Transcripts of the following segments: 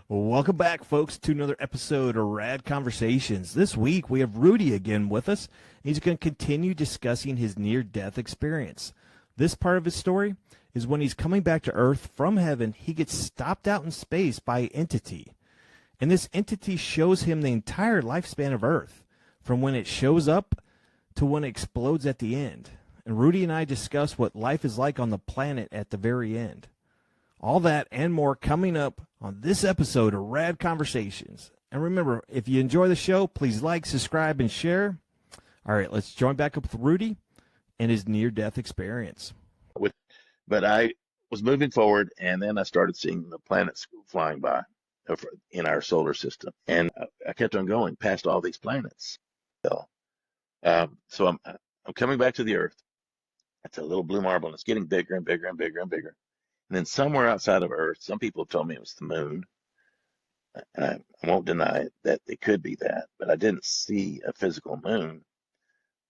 Welcome back, folks, to another episode of Rad Conversations. This week, we have Rudy again with us. He's going to continue discussing his near-death experience. This part of his story is when he's coming back to Earth from heaven, he gets stopped out in space by an entity. And this entity shows him the entire lifespan of Earth, from when it shows up to when it explodes at the end. And Rudy and I discuss what life is like on the planet at the very end. All that and more coming up on this episode of Rad Conversations. And remember, if you enjoy the show, please like, subscribe, and share. All right, let's join back up with Rudy and his near-death experience. But I was moving forward, and then I started seeing the planets flying by in our solar system. And I kept on going past all these planets. So I'm coming back to the Earth. It's a little blue marble, and it's getting bigger and bigger and bigger and bigger. And then somewhere outside of Earth, some people have told me it was the moon. And I won't deny that it could be that, but I didn't see a physical moon.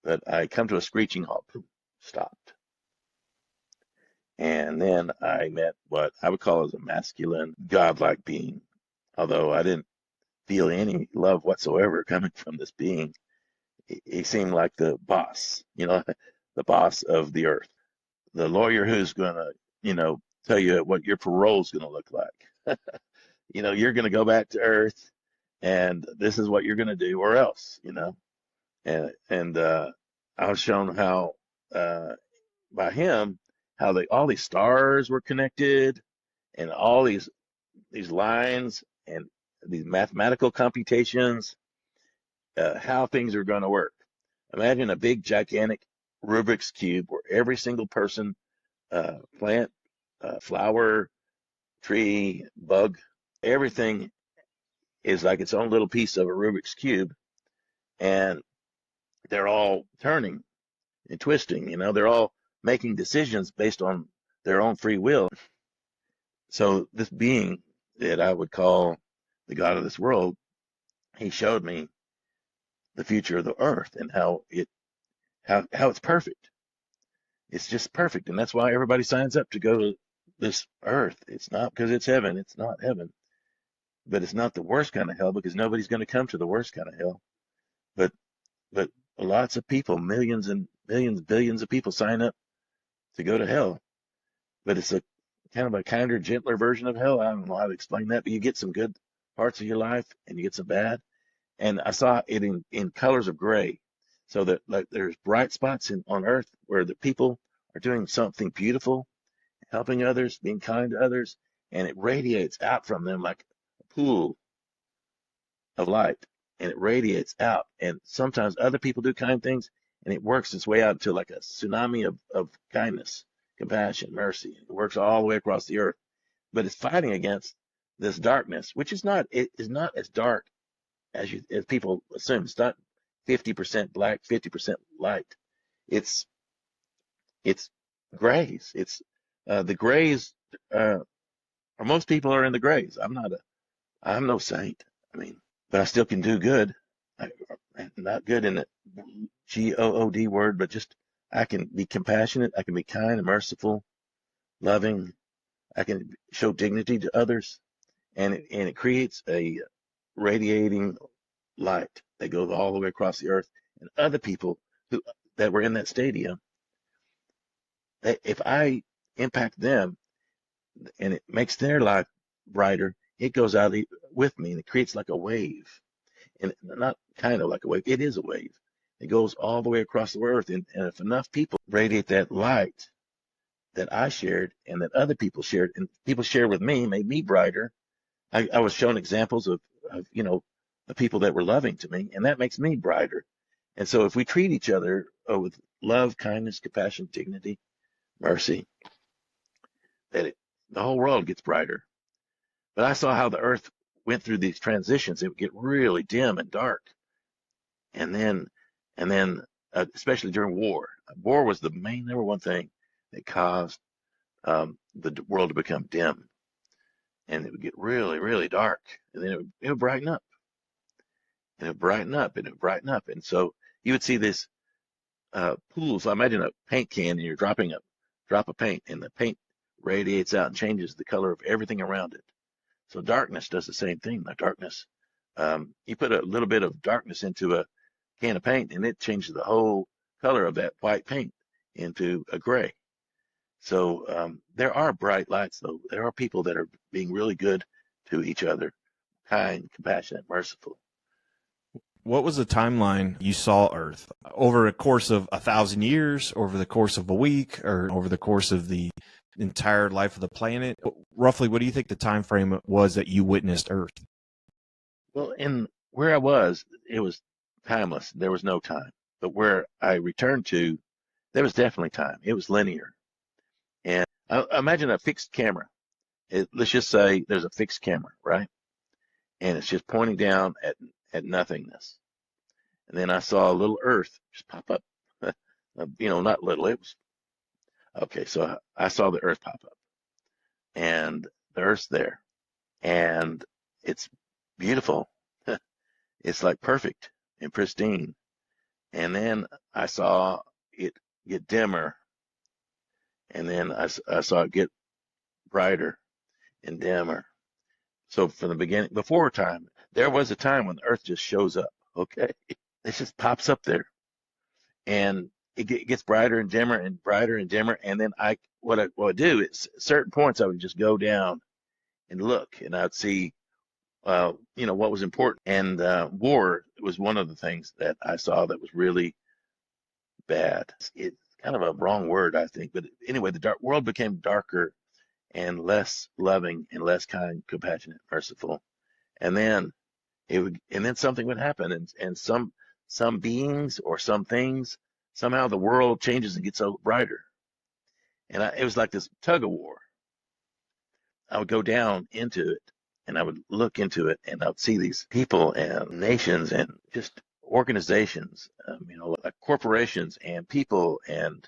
But I come to a screeching halt, stopped. And then I met what I would call as a masculine, godlike being. Although I didn't feel any love whatsoever coming from this being. He seemed like the boss, the boss of the Earth. The lawyer who's going to, tell you what your parole's going to look like. You're going to go back to Earth, and this is what you're going to do, or else, And I was shown how, by him, how all these stars were connected, and all these lines and these mathematical computations, how things are going to work. Imagine a big, gigantic Rubik's cube where every single person, plant, flower, tree, bug, everything is like its own little piece of a Rubik's cube, and they're all turning and twisting, they're all making decisions based on their own free will. So this being that I would call the God of this world, he showed me the future of the Earth and how it's perfect. It's just perfect, and that's why everybody signs up to go to this Earth. It's not because it's heaven. It's not heaven. But it's not the worst kind of hell, because nobody's going to come to the worst kind of hell. But lots of people, millions and millions, billions of people sign up to go to hell. But it's a kind of a kinder, gentler version of hell. I don't know how to explain that, but you get some good parts of your life and you get some bad. And I saw it in colors of gray. So that like there's bright spots on Earth where the people are doing something beautiful, helping others, being kind to others, and it radiates out from them like a pool of light, and it radiates out. And sometimes other people do kind things, and it works its way out to like a tsunami of kindness, compassion, mercy. It works all the way across the Earth, but it's fighting against this darkness, which is not as dark as people assume. It's not 50% black, 50% light. It's grays. It's the grays. Or most people are in the grays. I'm no saint. But I still can do good. I'm not good in the God word, but just I can be compassionate. I can be kind and merciful, loving. I can show dignity to others, and it creates a radiating light that goes all the way across the Earth. And other people that were in that stadium, if I impact them and it makes their life brighter, it goes out with me, and it creates like a wave. And not kind of like a wave, it is a wave. It goes all the way across the Earth. And if enough people radiate that light that I shared and that other people shared, and people shared with me, made me brighter. I was shown examples of the people that were loving to me, and that makes me brighter. And so if we treat each other with love, kindness, compassion, dignity, mercy, the whole world gets brighter. But I saw how the Earth went through these transitions. It would get really dim and dark, and then especially during war. War was the main number one thing that caused the world to become dim, and it would get really, really dark, and then it would brighten up, and it would brighten up, and it would brighten up, and so you would see this pool. So imagine a paint can, and you're dropping a drop of paint, and the paint radiates out and changes the color of everything around it. So darkness does the same thing. The darkness, you put a little bit of darkness into a can of paint, and it changes the whole color of that white paint into a gray. So there are bright lights, though. There are people that are being really good to each other, kind, compassionate, merciful. What was the timeline you saw Earth over a course of 1,000 years, over the course of a week, or over the course of the entire life of the planet? Roughly, what do you think the time frame was that you witnessed Earth? Well, in where I was, it was timeless. There was no time. But where I returned to, there was definitely time. It was linear. And I imagine a fixed camera. Let's just say there's a fixed camera, right? And it's just pointing down at nothingness. And then I saw a little Earth just pop up. Not little. It was okay. So I saw the Earth pop up, and the Earth's there, and it's beautiful. It's like perfect and pristine. And then I saw it get dimmer, and then I saw it get brighter and dimmer. So from the beginning, before time, there was a time when the Earth just shows up. Okay, it just pops up there, and it gets brighter and dimmer and brighter and dimmer. And then what I would do is certain points I would just go down and look, and I'd see, what was important. And war was one of the things that I saw that was really bad. It's kind of a wrong word, I think, but anyway, the dark world became darker and less loving and less kind, compassionate, merciful. And then something would happen, and some beings or some things, somehow the world changes and gets so brighter. And it was like this tug of war. I would go down into it, and I would look into it, and I would see these people and nations and just organizations, like corporations and people and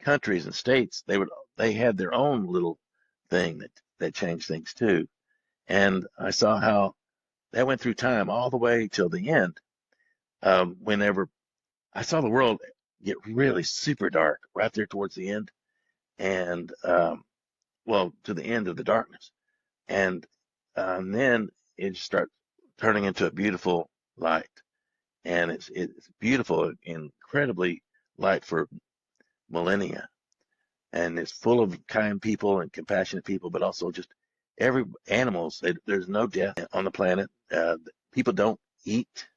countries and states. They had their own little thing that changed things too. And I saw how that went through time all the way till the end. Whenever I saw the world get really super dark right there towards the end, and to the end of the darkness, and then it just starts turning into a beautiful light, and it's beautiful, incredibly light for millennia, and it's full of kind people and compassionate people, but also just every animals. There's no death on the planet. People don't eat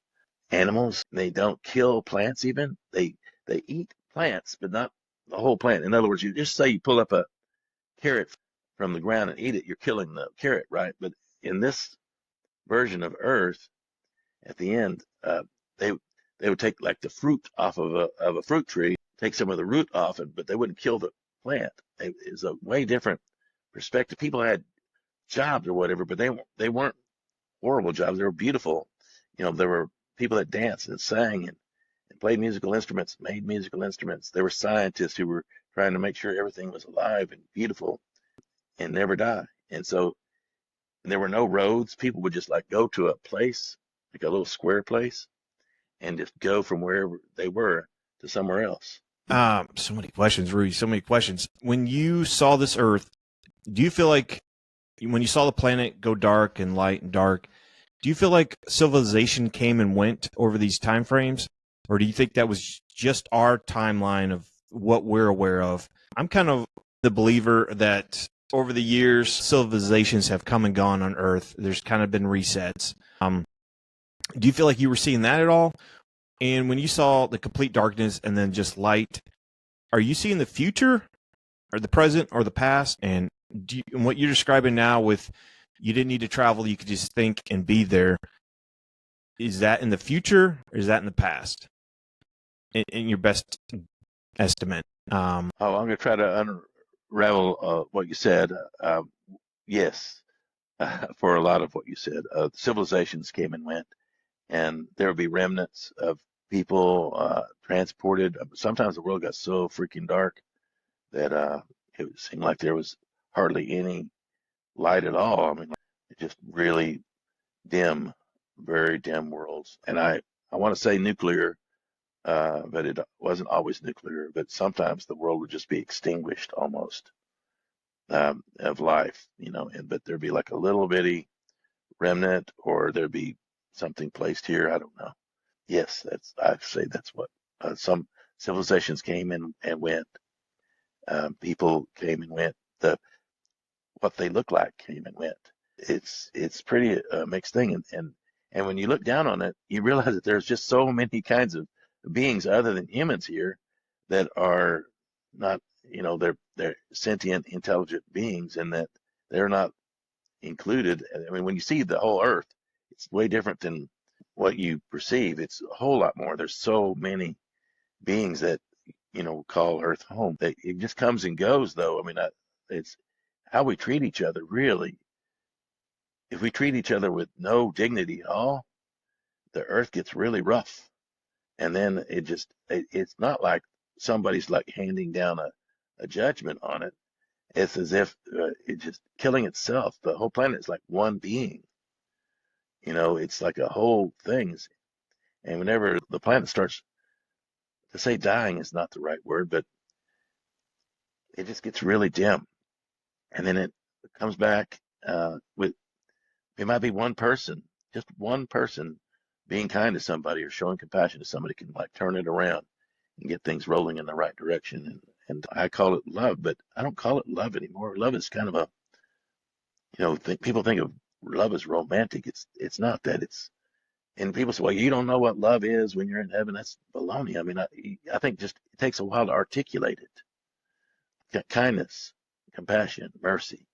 animals. They don't kill plants even. They eat plants, but not the whole plant. In other words, you just say you pull up a carrot from the ground and eat it, you're killing the carrot, right? But in this version of Earth, at the end, they would take like the fruit off of a fruit tree, take some of the root off it, but they wouldn't kill the plant. It's a way different perspective. People had jobs or whatever, but they weren't horrible jobs. They were beautiful. There were people that danced and sang and played musical instruments, made musical instruments. There were scientists who were trying to make sure everything was alive and beautiful and never die. And so there were no roads. People would just like go to a place, like a little square place, and just go from wherever they were to somewhere else. So many questions, Rudy. So many questions. When you saw this Earth, do you feel like when you saw the planet go dark and light and dark, do you feel like civilization came and went over these time frames? Or do you think that was just our timeline of what we're aware of? I'm kind of the believer that over the years, civilizations have come and gone on Earth. There's kind of been resets. Do you feel like you were seeing that at all? And when you saw the complete darkness and then just light, are you seeing the future or the present or the past? And what you're describing now with you didn't need to travel, you could just think and be there. Is that in the future or is that in the past? In your best estimate. I'm going to try to unravel what you said. Yes, for a lot of what you said. Civilizations came and went, and there would be remnants of people transported. Sometimes the world got so freaking dark that it seemed like there was hardly any light at all. I mean, it just really dim, very dim worlds. And I want to say nuclear, but it wasn't always nuclear. But sometimes the world would just be extinguished almost. of life, but there'd be like a little bitty remnant, or there'd be something placed here. I don't know. Yes, I'd say that's what some civilizations came in and went. People came and went. What they look like came and went. It's pretty mixed thing, and when you look down on it, you realize that there's just so many kinds of beings other than humans here that are not, they're sentient, intelligent beings, and that they're not included. I mean, when you see the whole Earth, it's way different than what you perceive. It's a whole lot more. There's so many beings that call Earth home. It just comes and goes, though. I mean, it's how we treat each other, really. If we treat each other with no dignity at all, the Earth gets really rough. And then it's not like somebody's like handing down a judgment on it. It's as if it's just killing itself. The whole planet is like one being. It's like a whole thing. And whenever the planet starts, to say dying is not the right word, but it just gets really dim. And then it comes back with, it might be one person, just one person being kind to somebody or showing compassion to somebody can like turn it around and get things rolling in the right direction. And I call it love, but I don't call it love anymore. Love is kind of a, people think of love as romantic. It's not that. And people say, well, you don't know what love is when you're in heaven. That's baloney. I mean, I think just it takes a while to articulate it. Kindness, compassion, mercy,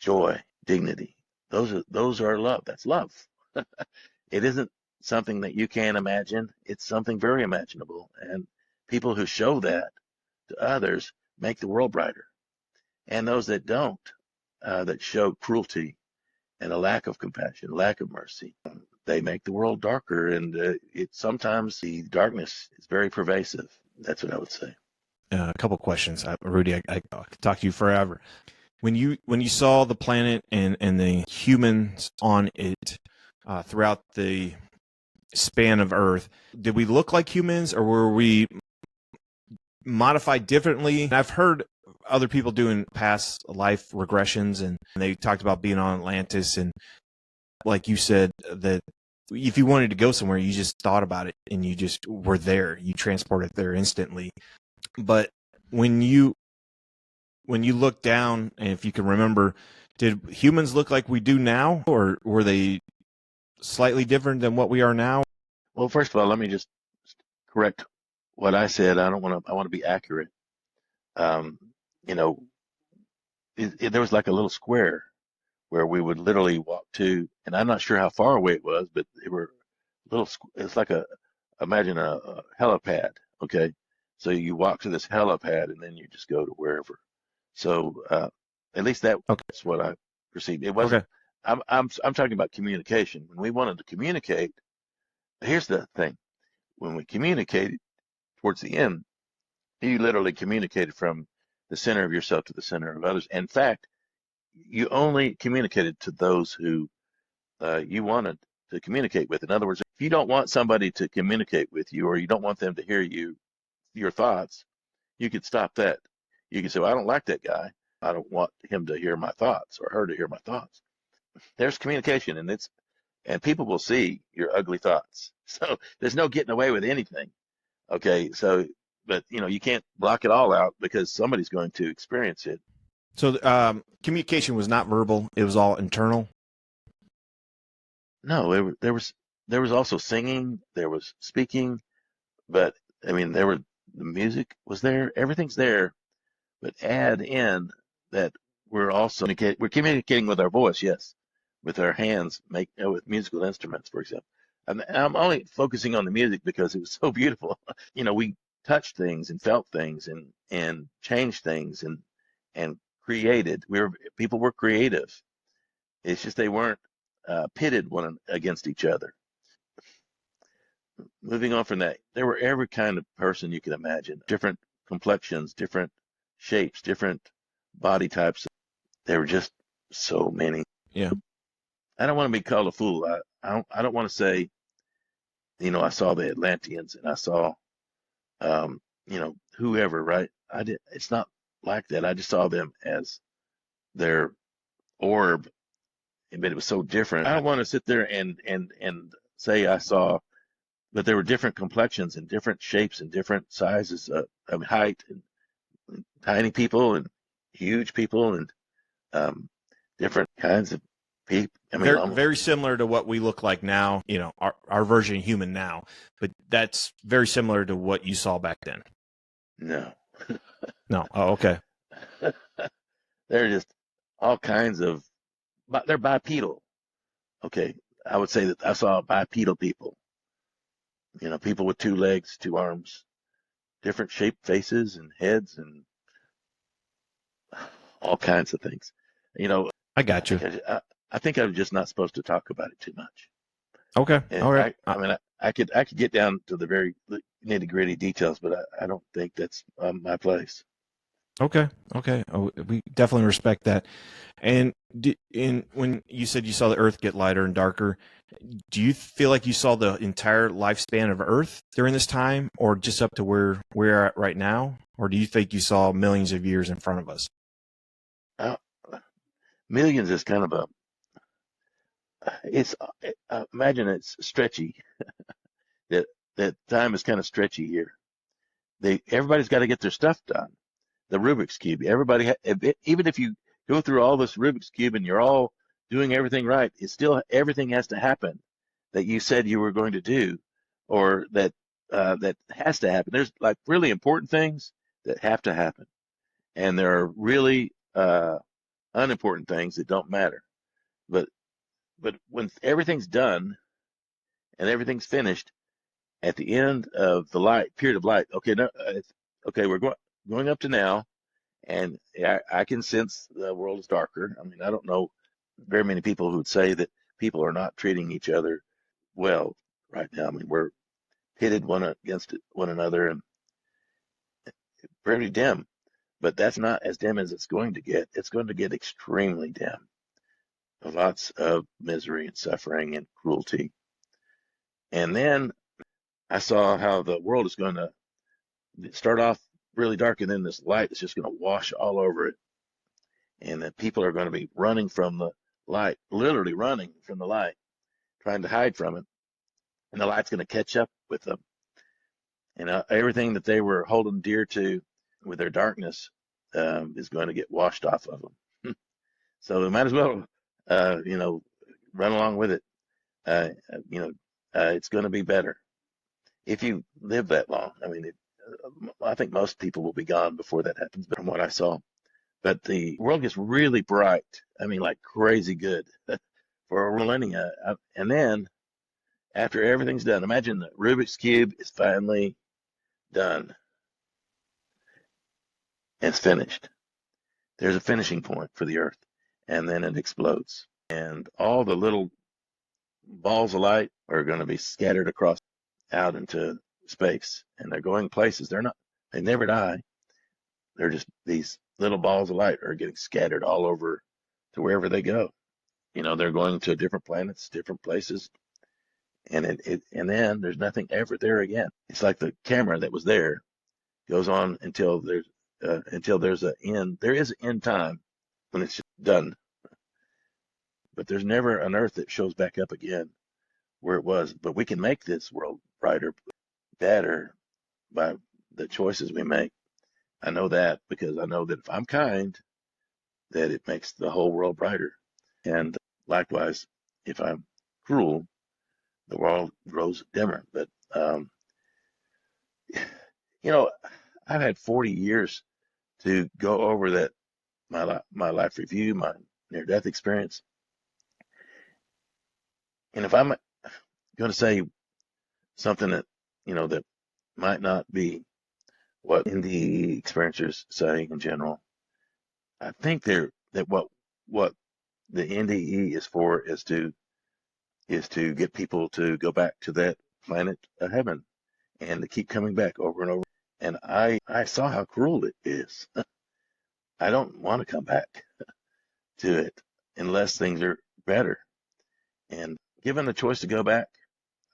joy, dignity. Those are love. That's love. It isn't something that you can imagine. It's something very imaginable. And people who show that to others make the world brighter. And those that don't, that show cruelty and a lack of compassion, lack of mercy, they make the world darker. And sometimes the darkness is very pervasive. That's what I would say. A couple questions, Rudy. I could talk to you forever. When you saw the planet and the humans on it throughout the span of Earth, did we look like humans or were we modified differently? And I've heard other people doing past life regressions, and they talked about being on Atlantis, and like you said, that if you wanted to go somewhere, you just thought about it and you just were there. You transported there instantly. But when you look down, and if you can remember, did humans look like we do now, or were they slightly different than what we are now? Well, first of all, let me just correct what I said. I want to be accurate. Um, you know, there was like a little square where we would literally walk to, and I'm not sure how far away it was, but they were little. It's like imagine a helipad. Okay, so you walk to this helipad, and then you just go to wherever. So at least that's what I perceived. It wasn't. Okay. I'm talking about communication. When we wanted to communicate, here's the thing: when we communicated towards the end, you literally communicated from the center of yourself to the center of others. In fact, you only communicated to those who you wanted to communicate with. In other words, if you don't want somebody to communicate with you, or you don't want them to hear your thoughts, you could stop that. You could say, well, I don't like that guy. I don't want him to hear my thoughts or her to hear my thoughts. There's communication, and people will see your ugly thoughts. So there's no getting away with anything. Okay, so but you can't block it all out because somebody's going to experience it. So communication was not verbal; it was all internal. No, there was also singing, there was speaking, but I mean the music was there, everything's there, but add in that we're communicating with our voice, yes, with our hands, with musical instruments, for example. And I'm only focusing on the music because it was so beautiful. We touched things and felt things and changed things and created. People were creative. It's just they weren't pitted one against each other. Moving on from that, there were every kind of person you could imagine, different complexions, different shapes, different body types. There were just so many. Yeah. I don't want to be called a fool. I don't want to say, I saw the Atlanteans and I saw, whoever, right? I did. It's not like that. I just saw them as their orb, but it was so different. I don't want to sit there and say I saw, but there were different complexions and different shapes and different sizes of height, and tiny people and huge people and different kinds of people. I mean, Very, very similar to what we look like now, our version of human now, but that's very similar to what you saw back then. no. No. Oh, okay. They're just all kinds of, but they're bipedal. Okay. I would say that I saw bipedal people, people with 2 legs, 2 arms, different shaped faces and heads and all kinds of things. I got you. I think I'm just not supposed to talk about it too much. Okay. And All right. I mean, I could get down to the very nitty gritty details, but I don't think that's my place. Okay. Okay. Oh, we definitely respect that. And when you said you saw the Earth get lighter and darker, do you feel like you saw the entire lifespan of Earth during this time, or just up to where we're at right now? Or do you think you saw millions of years in front of us? Uh, Millions is kind of it's, imagine it's stretchy. That time is kind of stretchy here. Everybody's got to get their stuff done. The Rubik's Cube. Even if you go through all this Rubik's Cube and you're all doing everything right, it's still everything has to happen that you said you were going to do, or that has to happen. There's like really important things that have to happen, and there are really unimportant things that don't matter. But when everything's done and everything's finished, at the end of the period of light, okay, no, okay, we're going up to now. And I can sense the world is darker. I mean, I don't know very many people who would say that people are not treating each other well right now. I mean, we're pitted one against one another and pretty dim, but that's not as dim as it's going to get. It's going to get extremely dim. Lots of misery and suffering and cruelty. And then I saw how the world is going to start off really dark, and then this light is just going to wash all over it. And that people are going to be running from the light, literally running from the light, trying to hide from it. And the light's going to catch up with them. And everything that they were holding dear to with their darkness is going to get washed off of them. So we might as well, run along with it. It's going to be better if you live that long. I mean, I think most people will be gone before that happens, but from what I saw. But the world gets really bright. I mean, like crazy good for a millennia. And then after everything's done, imagine the Rubik's Cube is finally done. It's finished. There's a finishing point for the Earth. And then it explodes. And all the little balls of light are going to be scattered across out into space. And they're going places. They never die. They're just these little balls of light are getting scattered all over to wherever they go. They're going to different planets, different places, and and then there's nothing ever there again. It's like the camera that was there goes on until there's an end. There is an end time when it's done, but there's never an Earth that shows back up again where it was. But we can make this world brighter, better by the choices we make. I know that because I know that if I'm kind, that it makes the whole world brighter. And likewise, if I'm cruel, the world grows dimmer. But, I've had 40 years to go over that, my life review, my near-death experience. And if I'm going to say something that might not be what NDE experiencers say in general, I think that what the NDE is for is to get people to go back to that planet of heaven and to keep coming back over and over. And I saw how cruel it is. I don't want to come back to it unless things are better. And given the choice to go back,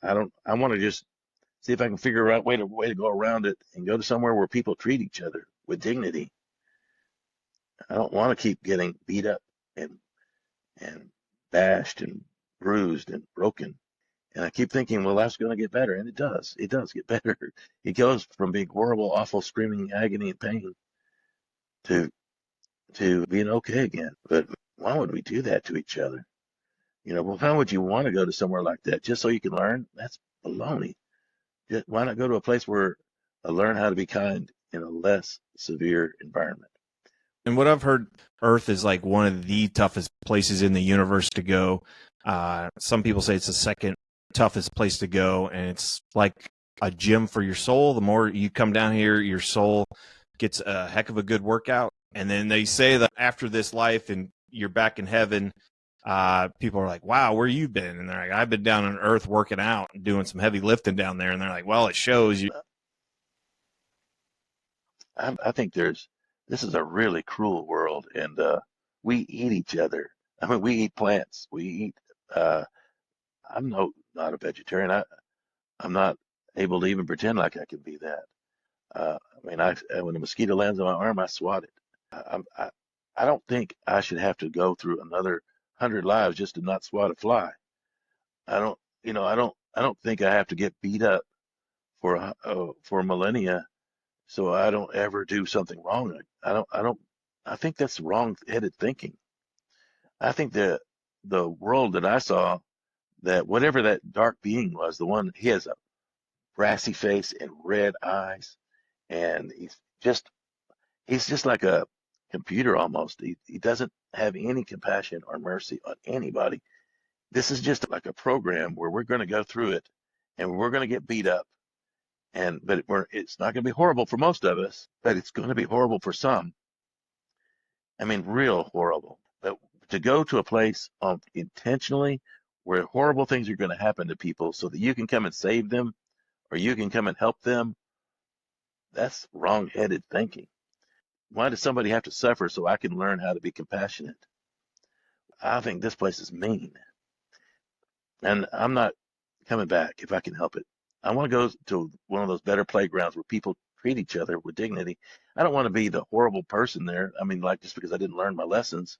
I want to just see if I can figure out way to go around it and go to somewhere where people treat each other with dignity. I don't want to keep getting beat up and and bashed and bruised and broken. And I keep thinking, well, that's going to get better, and it does. It does get better. It goes from being horrible, awful, screaming agony and pain to being okay again. But why would we do that to each other? Well, why would you want to go to somewhere like that just so you can learn? That's baloney. Why not go to a place where I learn how to be kind in a less severe environment? And what I've heard, Earth is like one of the toughest places in the universe to go. Some people say it's the second toughest place to go, and it's like a gym for your soul. The more you come down here, your soul gets a heck of a good workout. And then they say that after this life and you're back in heaven, people are like, wow, where you been? And they're like, I've been down on Earth working out and doing some heavy lifting down there. And they're like, well, it shows you. I think this is a really cruel world, and we eat each other. I mean, we eat plants. We eat. Uh, I'm not a vegetarian. I'm not able to even pretend like I can be that. I mean, when a mosquito lands on my arm, I swat it. I don't think I should have to go through another 100 lives just to not swat a fly. I don't, I don't think I have to get beat up for millennia so I don't ever do something wrong. I think that's wrong-headed thinking. I think the world that I saw, that whatever that dark being was, the one, he has a brassy face and red eyes, and he's just like a computer almost. He doesn't have any compassion or mercy on anybody. This is just like a program where we're going to go through it and we're going to get beat up. But it's not going to be horrible for most of us, but it's going to be horrible for some. I mean, real horrible. But to go to a place intentionally where horrible things are going to happen to people so that you can come and save them or you can come and help them, that's wrong-headed thinking. Why does somebody have to suffer so I can learn how to be compassionate? I think this place is mean. And I'm not coming back if I can help it. I want to go to one of those better playgrounds where people treat each other with dignity. I don't want to be the horrible person there. I mean, like, just because I didn't learn my lessons.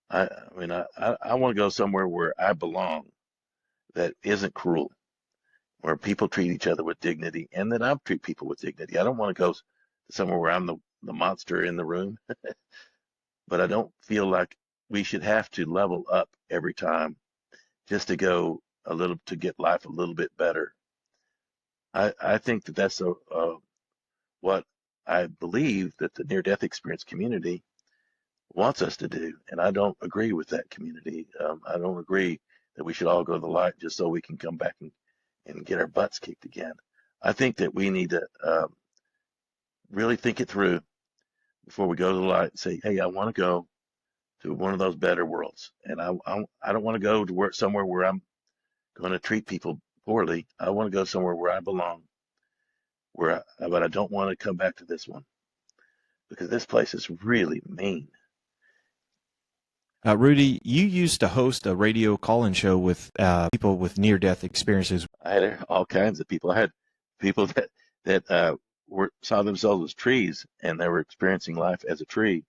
I want to go somewhere where I belong, that isn't cruel, where people treat each other with dignity, and that I treat people with dignity. I don't want to go somewhere where I'm the monster in the room, but I don't feel like we should have to level up every time just to go to get life a little bit better. I think that's what I believe that the near-death experience community wants us to do, and I don't agree with that community. I don't agree that we should all go to the light just so we can come back and get our butts kicked again. I think that we need to really think it through before we go to the light and say, hey, I want to go to one of those better worlds, and I don't want to go to somewhere where I'm going to treat people poorly. I want to go somewhere where I belong, but I don't want to come back to this one because this place is really mean. Rudy, you used to host a radio call-in show with people with near-death experiences. I had all kinds of people. I had people that saw themselves as trees and they were experiencing life as a tree,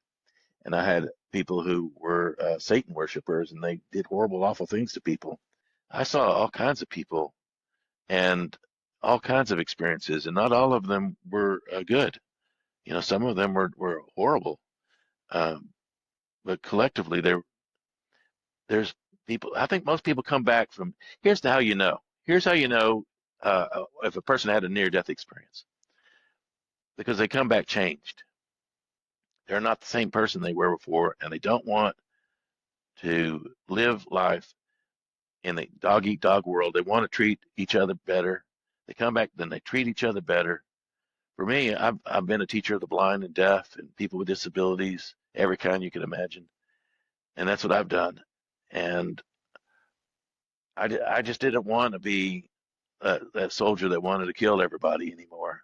and I had people who were Satan worshipers and they did horrible, awful things to people. I saw all kinds of people and all kinds of experiences, and not all of them were good. Some of them were horrible. But collectively, there's people. I think most people come back from. Here's how you know. Here's how you know if a person had a near-death experience, because they come back changed. They're not the same person they were before, and they don't want to live life in the dog eat dog world. They want to treat each other better. They come back, then they treat each other better. For me, I've been a teacher of the blind and deaf and people with disabilities, every kind you can imagine, and that's what I've done. And I just didn't want to be that soldier that wanted to kill everybody anymore.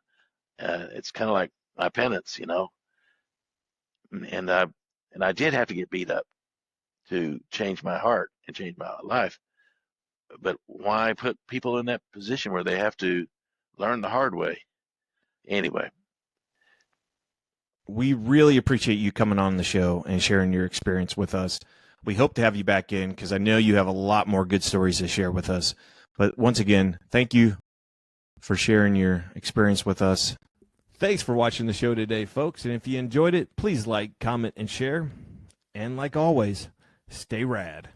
It's kind of like my penance. And I did have to get beat up to change my heart and change my life. But why put people in that position where they have to learn the hard way? Anyway. we really appreciate you coming on the show and sharing your experience with us. We hope to have you back in because I know you have a lot more good stories to share with us. But once again, thank you for sharing your experience with us. Thanks for watching the show today, folks. And if you enjoyed it, please like, comment, and share. And like always, stay rad.